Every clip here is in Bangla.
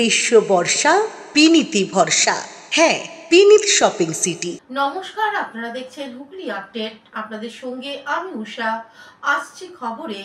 গ্রীষ্ম বর্ষা বিনীতি ভরসা। হ্যাঁ, বিনীত শপিং সিটি। নমস্কার, আপনারা দেখছেন হুগলি আপডেট। আপনাদের সঙ্গে আমি উষা। আসছি খবরে।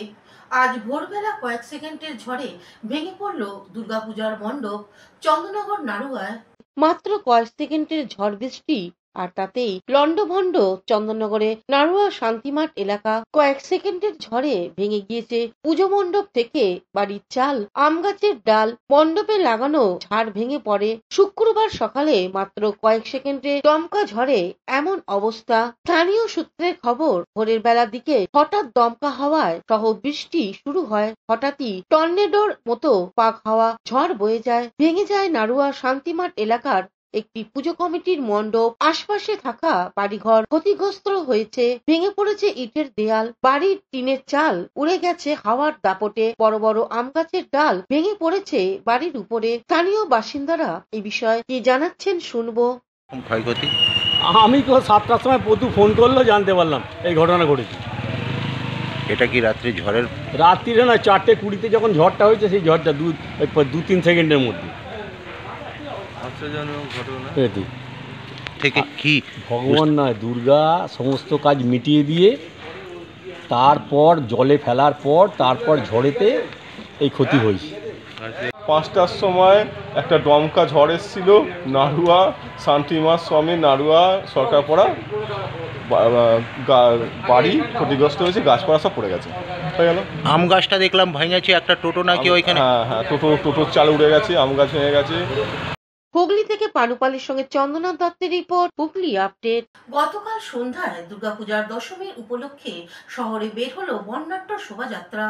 আজ ভোরবেলা কয়েক সেকেন্ডের ঝড়ে ভেঙে পড়ল দুর্গাপূজার মণ্ডপ চন্দননগর নাড়ুয়ায়। মাত্র কয়েক সেকেন্ডের ঝড় বৃষ্টি আর তাতেই লন্ডভন্ড চন্দননগরে নাড়ুয়া শান্তিমাঠ এলাকা। কয়েক সেকেন্ডের ঝড়ে ভেঙে গিয়েছে পুজো মণ্ডপ থেকে বাড়ির চাল, আম গাছের ডাল। মণ্ডপে লাগানো ঝাড় ভেঙে পড়ে। শুক্রবার সকালে মাত্র কয়েক সেকেন্ডে দমকা ঝড়ে এমন অবস্থা। স্থানীয় সূত্রের খবর, ভোরের বেলার দিকে হঠাৎ দমকা হাওয়ায় সহ বৃষ্টি শুরু হয়। হঠাৎই টর্নেডোর মতো পাক হাওয়া ঝড় বয়ে যায়। ভেঙে যায় নাড়ুয়া শান্তিমাঠ এলাকার একটি পুজো কমিটির মণ্ডপ। আশপাশে থাকা বাড়িঘর ক্ষতিগ্রস্ত হয়েছে। ভেঙে পড়েছে ইটের দেয়াল, বাড়ির টিনের চাল উড়ে গেছে হাওয়ার দাপটে। বড় বড় আম গাছের ডাল ভেঙে পড়েছে বাড়ির উপরে। স্থানীয় বাসিন্দারা এই বিষয়ে কি জানাচ্ছেন শুনবো। ক্ষয়ক্ষতি আমি তো 7টার সময় পতু ফোন করলো, জানতে পারলাম এই ঘটনা ঘটেছে। এটা কি রাত্রি ঝড়ের? রাত্রিরে না, 4:20 যখন ঝড়টা হয়েছে, সেই ঝড়টা 2-3 সেকেন্ডের মধ্যে। থেকে কি ভগবান নয়, দুর্গা সমস্ত কাজ মিটিয়ে দিয়ে তারপর জলে ফেলার পর তারপর ঝড়েতে এই ক্ষতি হয়েছে। 5টার সময় একটা দমকা ঝড় এসেছিল নাড়ুয়া শান্তিমাঠ স্বামী নাড়ুয়া সরকারপাড়া বাড়ি ক্ষতিগ্রস্ত হয়েছে, গাছপালা সব পড়ে গেছে। হয়ে গেল। আম গাছটা দেখলাম ভেঙেছে, একটা টোটো নাকি ওইখানে? হ্যাঁ, টোটোর চাল উড়ে গেছে, আম গাছ ভেঙে গেছে। হুগলি থেকে পানুপালের সঙ্গে চন্দনা দত্তের রিপোর্ট, হুগলি আপডেট। গতকাল সন্ধ্যায় দুর্গাপূজার দশমীর উপলক্ষে শহরে বের হলো বর্ণাঢ্য শোভাযাত্রা।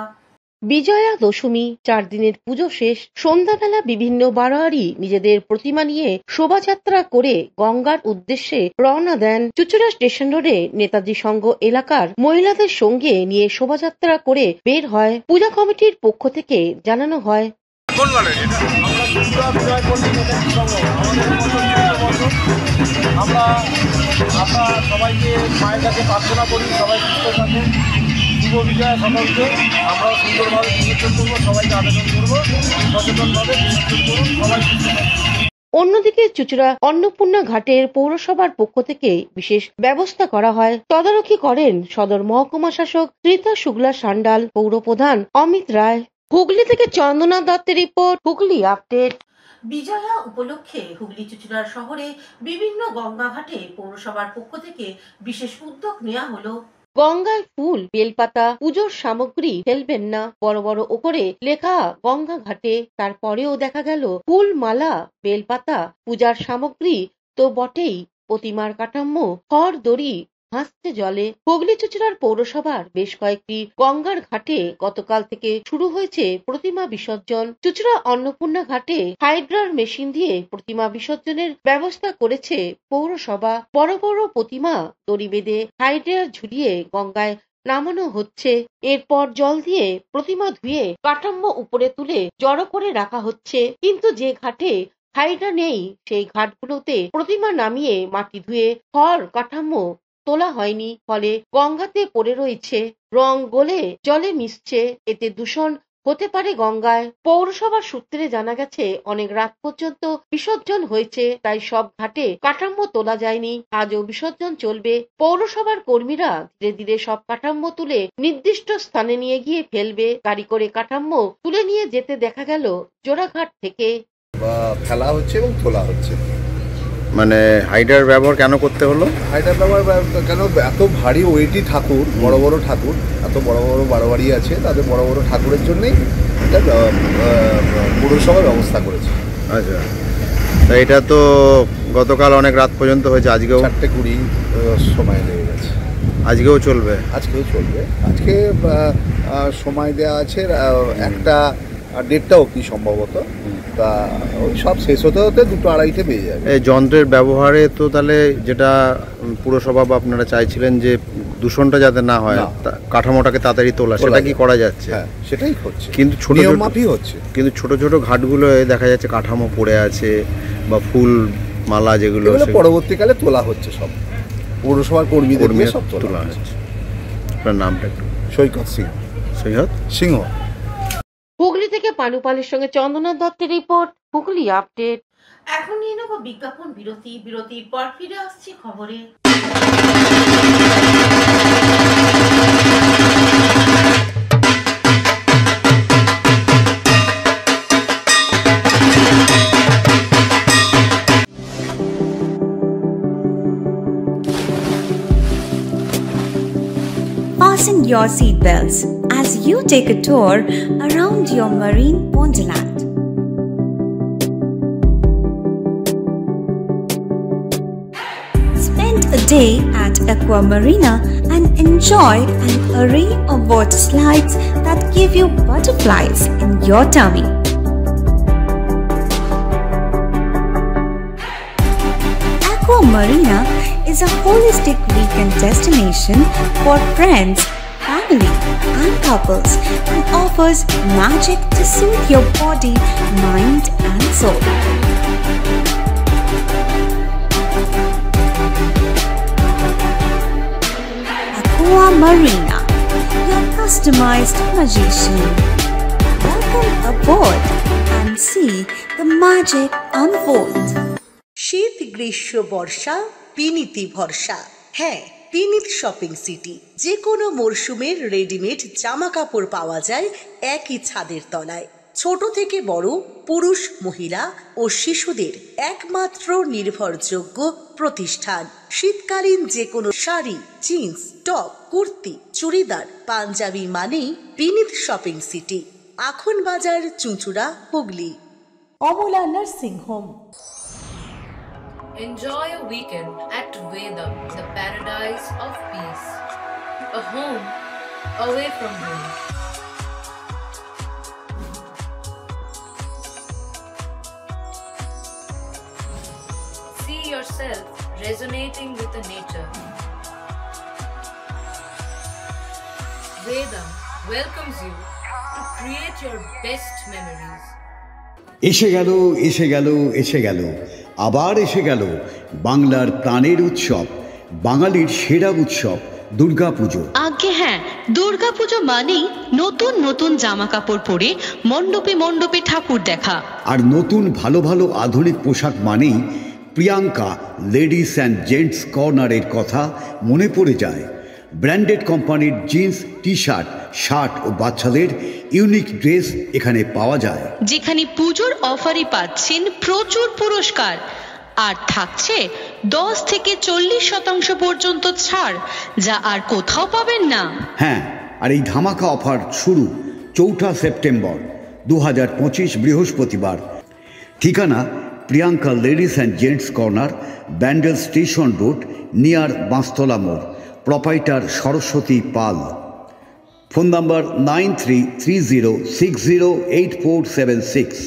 বিজয়া দশমী 4 দিনের পুজো শেষ। সন্ধ্যাবেলা বিভিন্ন বারোয়ারি নিজেদের প্রতিমা নিয়ে শোভাযাত্রা করে গঙ্গার উদ্দেশ্যে রওনা দেন। চুচুড়া স্টেশন রোডে নেতাজি সংঘ এলাকার মহিলাদের সঙ্গে নিয়ে শোভাযাত্রা করে বের হয়। পূজা কমিটির পক্ষ থেকে জানানো হয়, আমরা সবাইকে মায়ের কাছে প্রার্থনা করি, সবাই সুস্থ থাকুন। শুভ বিজয়া সকলকে আমরা সুন্দরভাবে বিসর্জন করবো, সবাইকে আবেদন করবো সচেতনভাবে বিসর্জন করুন, সবাই সুস্থ থাকুন। অন্যদিকে চুচুড়া অন্নপূর্ণা ঘাটের পৌরসভার পক্ষ থেকে বিশেষ ব্যবস্থা করা হয়। তদারকি করেন সদর মহকুমা শাসক রীতা শুক্লা সান্ডাল, পৌর প্রধান অমিত রায়। হুগলি থেকে চন্দনা দত্তের রিপোর্ট, হুগলি আপডেট। বিজয়া উপলক্ষে হুগলি চুচুড়ার শহরে বিভিন্ন গঙ্গা ঘাটে পৌরসভার পক্ষ থেকে বিশেষ উদ্যোগ নেওয়া হলো। গঙ্গায় ফুল, বেলপাতা, পুজোর সামগ্রী ফেলবেন না, বড় বড় ওপরে লেখা গঙ্গা ঘাটে। তারপরেও দেখা গেল ফুল, মালা, বেলপাতা, পূজার সামগ্রী তো বটেই, প্রতিমার কাঠামো, খড় দড়ি ভাসছে জলে। হুগলি চুচুড়ার পৌরসভার বেশ কয়েকটি গঙ্গার ঘাটে গতকাল থেকে শুরু হয়েছে প্রতিমা বিসর্জন। চুচুড়া অন্নপূর্ণা ঘাটে হাইড্রার মেশিন দিয়ে প্রতিমা বিসর্জনের ব্যবস্থা করেছে পৌরসভা। বড় বড় প্রতিমা দড়ি বেঁধে হাইড্রার ঝুলিয়ে গঙ্গায় নামানো হচ্ছে। এরপর জল দিয়ে প্রতিমা ধুয়ে কাঠামো উপরে তুলে জড়ো করে রাখা হচ্ছে। কিন্তু যে ঘাটে হাইড্রা নেই, সেই ঘাটগুলোতে প্রতিমা নামিয়ে মাটি ধুয়ে খড় কাঠামো তোলা হয়নি, ফলে গঙ্গাতে পড়ে রয়েছে। রং গলে জলে মিশছে, এতে দূষণ হতে পারে গঙ্গায়। পৌরসভার সূত্রে জানা গেছে, অনেক রাত পর্যন্ত বিসর্জন হয়েছে, তাই সব ঘাটে কাঠামো তোলা যায়নি। আজও বিসর্জন চলবে। পৌরসভার কর্মীরা ধীরে ধীরে সব কাঠামো তুলে নির্দিষ্ট স্থানে নিয়ে গিয়ে ফেলবে। গাড়ি করে কাঠামো তুলে নিয়ে যেতে দেখা গেল জোড়াঘাট থেকে। ফেলা হচ্ছে এবং তোলা হচ্ছে। মানে হাইডার ব্যবহার কেন করতে হলো? হাইডার ব্যবহার কেন? এত ভারী ওয়েটি ঠাকুর, বড় বড় ঠাকুর, এত বড় বড় বারোয়ারি আছে, তাদের বড় বড় ঠাকুরের জন্যই এটা পৌরসভা ব্যবস্থা করেছে। আচ্ছা, তা এটা তো গতকাল অনেক রাত পর্যন্ত হয়েছে, আজকেও 4:20 সময় লেগে গেছে। আজকেও চলবে? আজকেও চলবে। আজকে সময় দেওয়া আছে 1টা অবধি সম্ভবত। তা ওই সব শেষ হতে হতে 2-2:30 বেজে যাবে। এই যন্ত্রের ব্যবহারে তো তাহলে যেটা পুরসভা বা আপনারা চাইছিলেন যে দূষণটা যাতে না হয়, কাঠামোটাকে তাড়াতাড়ি তোলা, সেটা কি করা যাচ্ছে? হ্যাঁ, সেটাই হচ্ছে, কিন্তু নিয়মমাফিক হচ্ছে। কিন্তু ছোট ছোট ঘাটগুলো দেখা যাচ্ছে কাঠামো পড়ে আছে বা ফুল মালা যেগুলো পরবর্তীকালে তোলা হচ্ছে, সব পৌরসভার কর্মীদের নিয়ে সব তোলা হচ্ছে। আপনার নামটা একটু? সৈকত সিংহ। হুগলি থেকে পানুপালের সঙ্গে চন্দনা দত্তের রিপোর্ট, হুগলি আপডেট। এখন নিয়ে নেব বিজ্ঞাপন বিরতি। বিরতির পর ফিরে আসছি খবরে। Fasten your seatbelts as you take a tour around your marine wonderland. Spend a day at Aqua Marina and enjoy an array of water slides that give you butterflies in your tummy. Aqua Marina is a holistic weekend destination for friends, family, and couples and offers magic to soothe your body, mind, and soul. Aqua Marina, your customized magician. Welcome aboard and see the magic unfold. শীত গ্রীষ্ম বর্ষা পিনিতি ভরসা। হ্যাঁ, পিনিত শপিং সিটি। যে কোনো মরশুমের রেডিমেড জামা কাপড় পাওয়া যায় একই ছাদের তলায়। ছোট থেকে বড়, পুরুষ, মহিলা ও শিশুদের একমাত্র নির্ভরযোগ্য প্রতিষ্ঠান। শীতকালীন যে কোনো শাড়ি, জিন্স, টপ, কুর্তি, চুড়িদার, পাঞ্জাবি মানেই পিনিত shopping city. Akhan Bazar, Chuchura, Hooghly. Amala nursing home. Enjoy a weekend at Vedam, the paradise of peace. A home away from home. See yourself resonating with the nature. Vedam welcomes you to create your best memories. এসে গেল এসে গেল এসে গেল আবার এসে গেল বাংলার প্রাণের উৎসব, বাঙালির সেরা উৎসব দুর্গাপুজো। আজ্ঞে হ্যাঁ, দুর্গাপুজো মানেই নতুন নতুন জামা কাপড় পরে মণ্ডপে মণ্ডপে ঠাকুর দেখা। আর নতুন ভালো ভালো আধুনিক পোশাক মানেই প্রিয়াঙ্কা লেডিস অ্যান্ড জেন্টস কর্নারের কথা মনে পড়ে যায়। ব্র্যান্ডেড কোম্পানির জিন্স, টি শার্ট, শার্ট ও বাচ্চাদের ইউনিক ড্রেস এখানে পাওয়া যায়। যেখানে পুজোর অফারে পাচ্ছেন প্রচুর পুরস্কার আর থাকছে 10 থেকে 40% পর্যন্ত ছাড়, যা আর কোথাও পাবেন না। হ্যাঁ, আর এই ধামাকা অফার শুরু 4 সেপ্টেম্বর 2025 বৃহস্পতিবার। ঠিকানা Priyanka ladies and gents corner, Bandel station road, near Banstala মোড়। Proprietor Saraswati Pal. Phone number 9330608476।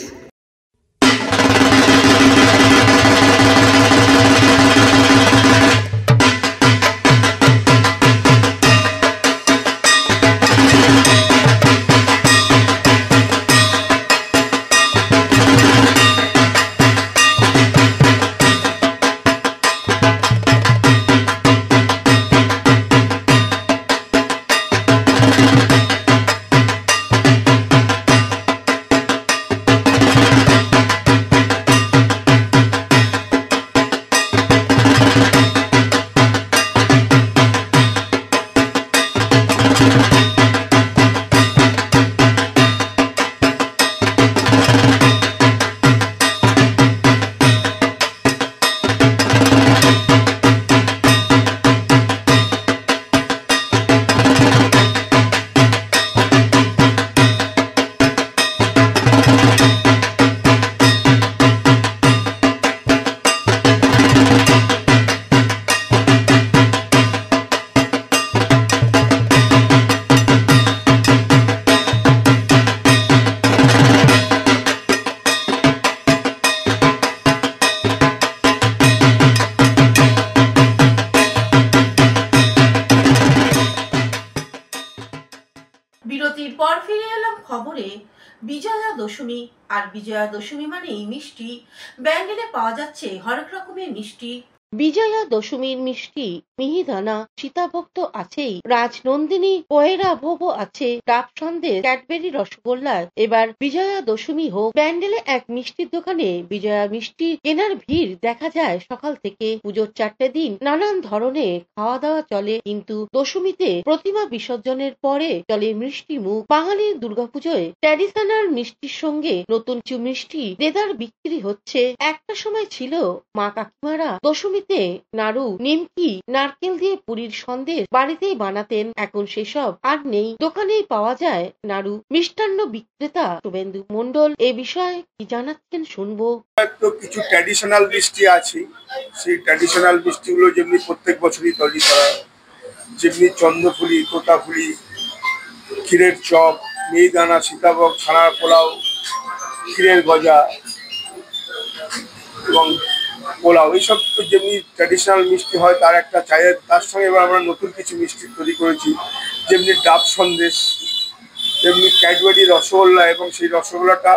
বিরতির পর ফিরে এলাম খবরে। বিজয়া দশমী। আর বিজয়া দশমী মানেই মিষ্টি। ব্যান্ডেলে পাওয়া যাচ্ছে হরেক রকমের মিষ্টি। বিজয়া দশমীর মিষ্টি মিহিদানা সীতাভোগ তো আছেই, রাজনন্দিনী পয়রা ভোগ আছে, ডাব সন্দেশ, ক্যাডবেরি রসগোল্লা। এবার বিজয়া দশমী হোক, প্যান্ডেলে এক মিষ্টির দোকানে বিজয়া মিষ্টি কেনার ভিড় দেখা যায় সকাল থেকে। পুজোর 4টে দিন নানান ধরনের খাওয়া দাওয়া চলে, কিন্তু দশমীতে প্রতিমা বিসর্জনের পরে চলে মিষ্টি মুখ। বাঙালির দুর্গাপুজোয় ট্র্যাডিশনাল মিষ্টির সঙ্গে নতুন মিষ্টি দেদার বিক্রি হচ্ছে। একটা সময় ছিল মা কাকিমারা দশমীতে নাড়ু, নিমকি, নারকেল দিয়ে পুরীর সন্দেশ বাড়িতেই বানাতেন। এখন সেসব আর নেই, দোকানেই পাওয়া যায় নাড়ু। মিষ্টান্ন বিক্রেতা শুভেন্দু মণ্ডল এ বিষয়ে কি জানাচ্ছেন শুনবো। তো কিছু ট্র্যাডিশনাল মিষ্টি আছে, সেই ট্র্যাডিশনাল মিষ্টিগুলো যেমনি প্রত্যেক বছরই তৈরি করা, যেমনি চন্দ্রফুলি, তোতাফুলি, ক্ষীরের চপ, মিহিদানা, সীতাভোগ, ছানার পোলাও, ক্ষীরের গজা এবং পোলাও, এইসব তো যেমনি ট্র্যাডিশনাল মিষ্টি হয় তার একটা চায়ের, তার সঙ্গে এবার আমরা নতুন কিছু মিষ্টি তৈরি করেছি, যেমনি ডাব সন্দেশ, তেমনি ক্যাডবেরি রসগোল্লা, এবং সেই রসগোল্লাটা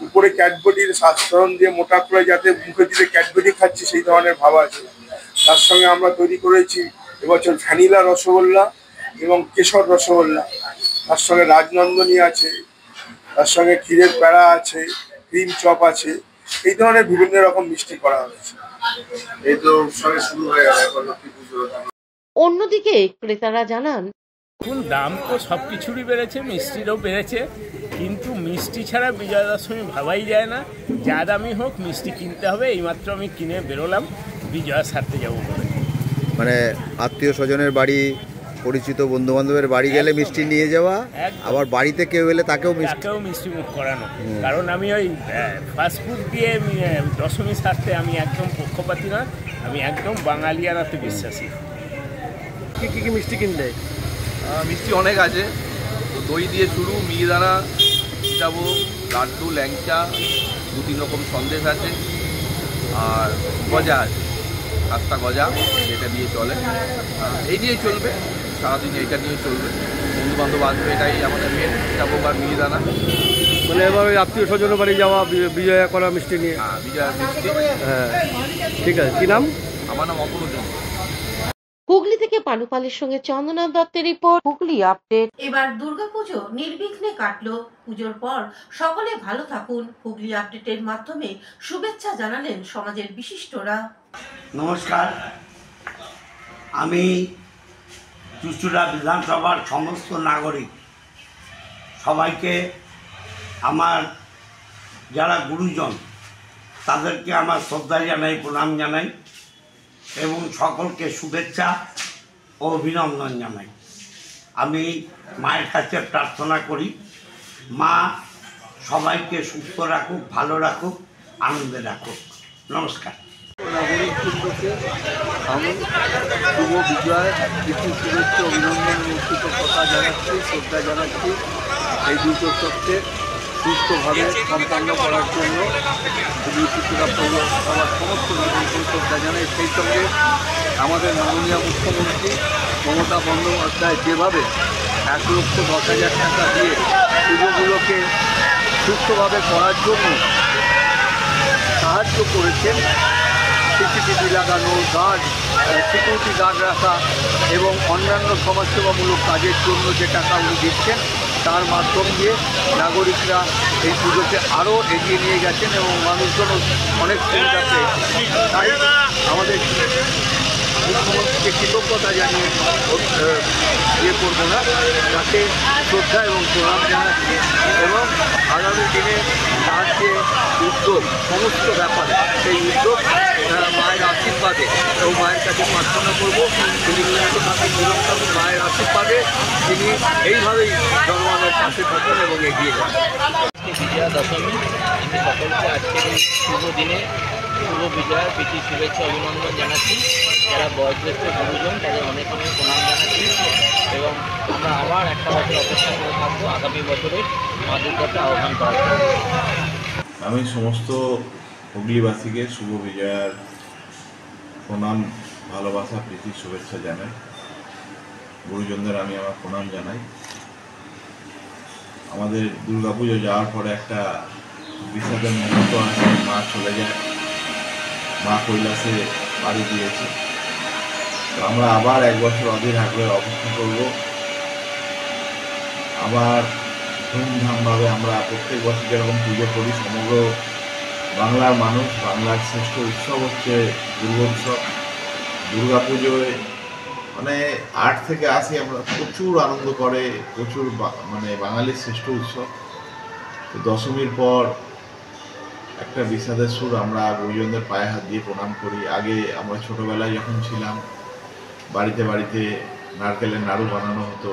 উপরে ক্যাডবেরির সাধারণ দিয়ে মোটা করে যাতে মুখে দিলে ক্যাডবেরি খাচ্ছি সেই ধরনের ভাব আছে। তার সঙ্গে আমরা তৈরি করেছি এবছর ভ্যানিলা রসগোল্লা এবং কেশর রসগোল্লা, তার সঙ্গে রাজনন্দিনী আছে, তার সঙ্গে ক্ষীরের প্যাড়া আছে, ক্রিম চপ আছে, এই ধরনের বিভিন্ন রকম মিষ্টি করা হয়েছে। এই তো সঙ্গে শুরু হয়ে গেল। অন্যদিকে ক্রেতারা জানান, এখন দাম তো সব কিছুরই বেড়েছে, মিষ্টিরও বেড়েছে, কিন্তু মিষ্টি ছাড়া বিজয়া দশমী ভাবাই যায় না। যা দামি হোক মিষ্টি কিনতে হবে। এইমাত্র আমি কিনে বেরোলাম বিজয়া সারতে যাবো বলে। মানে আত্মীয় স্বজনের বাড়ি, পরিচিত বন্ধু বান্ধবের বাড়ি গেলে মিষ্টি নিয়ে যাওয়া, আবার বাড়িতে কেউ এলে তাকেও মিষ্টি মুখ করানো। কারণ আমি ওই ফাস্টফুড দিয়ে দশমী সারতে আমি একদম পক্ষপাতী নয়, আমি একদম বাঙালিয়ানাতে বিশ্বাসী। কি কি মিষ্টি কিনলে? মিষ্টি অনেক আছে, দই দিয়ে শুরু, মিহিদানা, সীতাভোগ, লাড্ডু, ল্যাংচা, 2-3 রকম সন্দেশ আছে, আর গজা আছে, খাস্তা গজা, যেটা দিয়ে চলে, এই নিয়েই চলবে সারাদিন, এইটা নিয়ে চলবে। বন্ধু বান্ধব আসবে, এটাই আমাদের মেন, সীতাভোগ আর মিহিদানা। মানে এবার ওই আত্মীয় স্বজনের বাড়ি যাওয়া বিজয়া করা মিষ্টি নিয়ে। হ্যাঁ, বিজয়া মিষ্টি। হ্যাঁ, ঠিক আছে। কি নাম? আমার নাম অপূর্ব চন্দ্র। হুগলি থেকে পানুপালের সঙ্গে চন্দনা দত্তের রিপোর্ট, হুগলি আপডেট। এবার দুর্গাপুজো নির্বিঘ্নে কাটলো। পুজোর পর সকলে ভালো থাকুন। হুগলি আপডেটের মাধ্যমে শুভেচ্ছা জানালেন সমাজের বিশিষ্টরা। নমস্কার, আমি চুচুড়া বিধানসভার সমস্ত নাগরিক সবাইকে, আমার যারা গুরুজন তাদেরকে আমার শ্রদ্ধা জানাই, প্রণাম জানাই এবং সকলকে শুভেচ্ছা ও অভিনন্দন জানাই। আমি মায়ের কাছে প্রার্থনা করি, মা সবাইকে সুস্থ রাখুক, ভালো রাখুক, আনন্দে রাখুক। নমস্কার। নাগরিকবৃন্দকে আমি শুভ বিজয় প্রীতি শুভেচ্ছা অভিনন্দন এবং কৃতজ্ঞতা জানাচ্ছি, শ্রদ্ধা জানাচ্ছি। এই দুর্গোৎসবকে সুস্থভাবে সম্পন্ন করার জন্য চুচুড়া পৌরসভার সমস্ত নাগরিককে শ্রদ্ধা জানাই। সেই সঙ্গে আমাদের মাননীয় মুখ্যমন্ত্রী মমতা বন্দ্যোপাধ্যায় যেভাবে 1,10,000 টাকা দিয়ে পুজোগুলোকে সুস্থভাবে করার জন্য সাহায্য করেছেন, সিসিটিভি লাগানো, গার্ড, সিকিউরিটি গার্ড রাখা এবং অন্যান্য সমাজসেবামূলক কাজের জন্য যে টাকা উনি দিচ্ছেন, তার মাধ্যম দিয়ে নাগরিকরা এই পুজোকে আরও এগিয়ে নিয়ে গেছেন এবং মানুষজনও অনেক সুবিধা পেয়েছে। তাই আমাদের মুখ্যমন্ত্রীকে কৃতজ্ঞতা জানিয়ে করবো না, তাকে শ্রদ্ধা এবং প্রণাম জানাচ্ছি এবং আগামী দিনে তার যে উদ্যোগ, সমস্ত ব্যাপারে সেই উদ্যোগ মায়ের আশীর্বাদে এবং মায়ের কাছে প্রার্থনা করবো তিনি সুস্থ থাকুন, নিরোগ থাকুন, মায়ের আশীর্বাদে তিনি এইভাবেই জনগণের পাশে থাকুন এবং এগিয়ে যান। বিজয়া দশমী, আমি সকলকে আজকের এই শুভ দিনে শুভ বিজয়ার প্রীতি শুভেচ্ছা অভিনন্দন জানাচ্ছি। যারা বয়োজ্যেষ্ঠ গুরুজন তাদের অনেক অনেক প্রণাম জানাচ্ছি এবং আমরা আবার একটা বছর অপেক্ষা করে থাকবো আগামী বছরের মা দুর্গাকে আহ্বান করার জন্য। আমি সমস্ত হুগলিবাসীকে শুভ বিজয়ার প্রণাম, ভালোবাসা, প্রীতি শুভেচ্ছা জানাই। গুরুজনদের আমি আমার প্রণাম জানাই। আমাদের দুর্গাপুজো যাওয়ার পরে একটা বিসর্জন মুহূর্ত আছে, মা চলে যায়, মা কৈলাসে পাড়ি দিয়েছে। তো আমরা আবার 1 বছর অধীর আগ্রহে অপেক্ষা করব। আবার ধুমধামভাবে আমরা প্রত্যেক বছর যেরকম পুজো করি, সমগ্র বাংলার মানুষ, বাংলার শ্রেষ্ঠ উৎসব হচ্ছে দুর্গোৎসব। দুর্গা পুজোয় মানে 8 থেকে 80 আমরা প্রচুর আনন্দ করে, প্রচুর মানে বাঙালির শ্রেষ্ঠ উৎসব। তো দশমীর পর একটা বিষাদের সুর, আমরা গুরুজনদের পায়ে হাত দিয়ে প্রণাম করি। আগে আমরা ছোটোবেলায় যখন ছিলাম বাড়িতে বাড়িতে নারকেলের নাড়ু বানানো হতো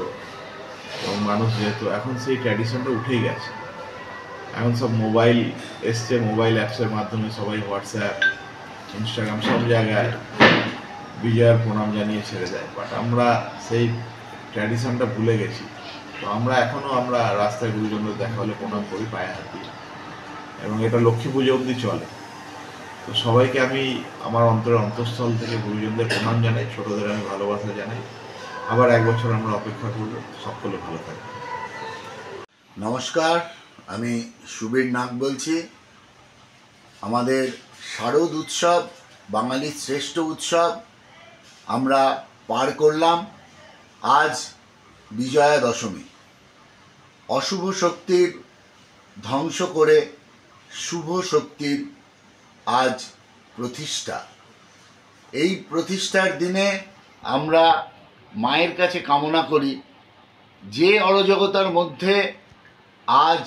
এবং মানুষ যেহেতু, এখন সেই ট্র্যাডিশনটা উঠেই গেছে। এখন সব মোবাইল এসছে, মোবাইল অ্যাপসের মাধ্যমে সবাই হোয়াটসঅ্যাপ, ইনস্টাগ্রাম সব জায়গায় বিজয়ার প্রণাম জানিয়ে ছেড়ে দেয়। বাট আমরা সেই ট্র্যাডিশনটা ভুলে গেছি। তো আমরা রাস্তায় গুরুজনদের দেখা হলে প্রণাম করি পায়ে হাত দিয়ে, এবং এটা লক্ষ্মী পুজো অবধি চলে। তো সবাইকে আমি আমার অন্তঃস্থল থেকে গুরুজনদের প্রণাম জানাই, ছোটদের আমি ভালোবাসা জানাই। আবার 1 বছর আমরা অপেক্ষা করব। সকলে ভালো থাকবে। নমস্কার, আমি সুবীর নাগ বলছি। আমাদের শারদ উৎসব, বাঙালির শ্রেষ্ঠ উৎসব আমরা পার করলাম। আজ বিজয়া দশমী। অশুভ শক্তির ধ্বংস করে শুভ শক্তির আজ প্রতিষ্ঠা। এই প্রতিষ্ঠার দিনে আমরা মায়ের কাছে কামনা করি যে অরাজকতার মধ্যে আজ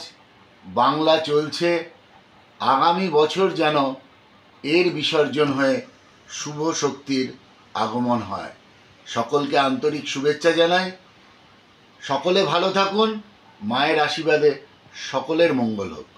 বাংলা চলছে, আগামী বছর যেন এর বিসর্জন হয়ে শুভ শক্তির আগমন হয়। সকলকে আন্তরিক শুভেচ্ছা জানাই। সকলে ভালো থাকুন, মায়ের আশীর্বাদে সকলের মঙ্গল হোক।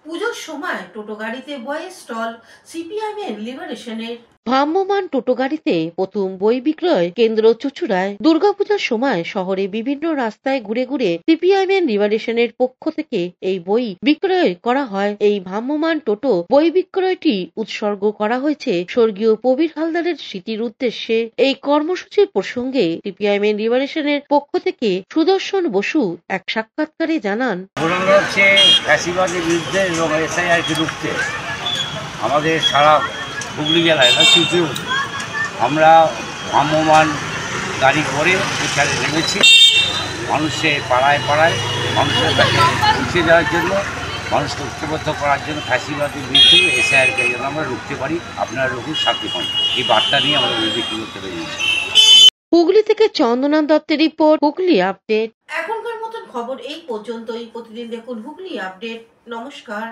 পুজোর সময় টোটো গাড়িতে বইয়ের স্টল, সিপিআইএম লিবারেশনের। ভ্রাম্যমাণ টোটো গাড়িতে প্রথম বই বিক্রয় কেন্দ্র চুঁচুড়ায়। দুর্গাপূজার সময় শহরে বিভিন্ন রাস্তায় ঘুরে ঘুরে সিপিআইএম লিবারেশনের পক্ষ থেকে এই বই বিক্রয় করা হয়। এই ভ্রাম্যমাণ টোটো বই বিক্রয়টি উৎসর্গ করা হয়েছে স্বর্গীয় প্রবীর হালদারের স্মৃতির উদ্দেশ্যে। এই কর্মসূচির প্রসঙ্গে সিপিআইএম লিবারেশনের পক্ষ থেকে সুদর্শন বসু এক সাক্ষাৎকারে জানান, হচ্ছে ফ্যাসিবাদের বিরুদ্ধে এবং এসআইআরকে রুখতে আমাদের সারা হুগলি জেলায় চুঁচুড় আমরা ভ্রাম্যমাণ গাড়ি করে প্রচারে নেমেছি। মানুষের পাড়ায় পাড়ায় মানুষের কাছে পৌঁছে দেওয়ার জন্য, মানুষকে ঐক্যবদ্ধ করার জন্য, ফ্যাসিবাদের বিরুদ্ধে এসআইআরকে যেন আমরা রুখতে পারি, আপনারা রুখুন, শান্তি পান, এই বার্তা নিয়ে আমরা বিক্রি করতে পেরেছি। হুগলি থেকে চন্দনা দত্তের রিপোর্ট, হুগলি আপডেট। এখনকার মতন খবর এই পর্যন্তই। প্রতিদিন দেখুন হুগলি আপডেট। নমস্কার।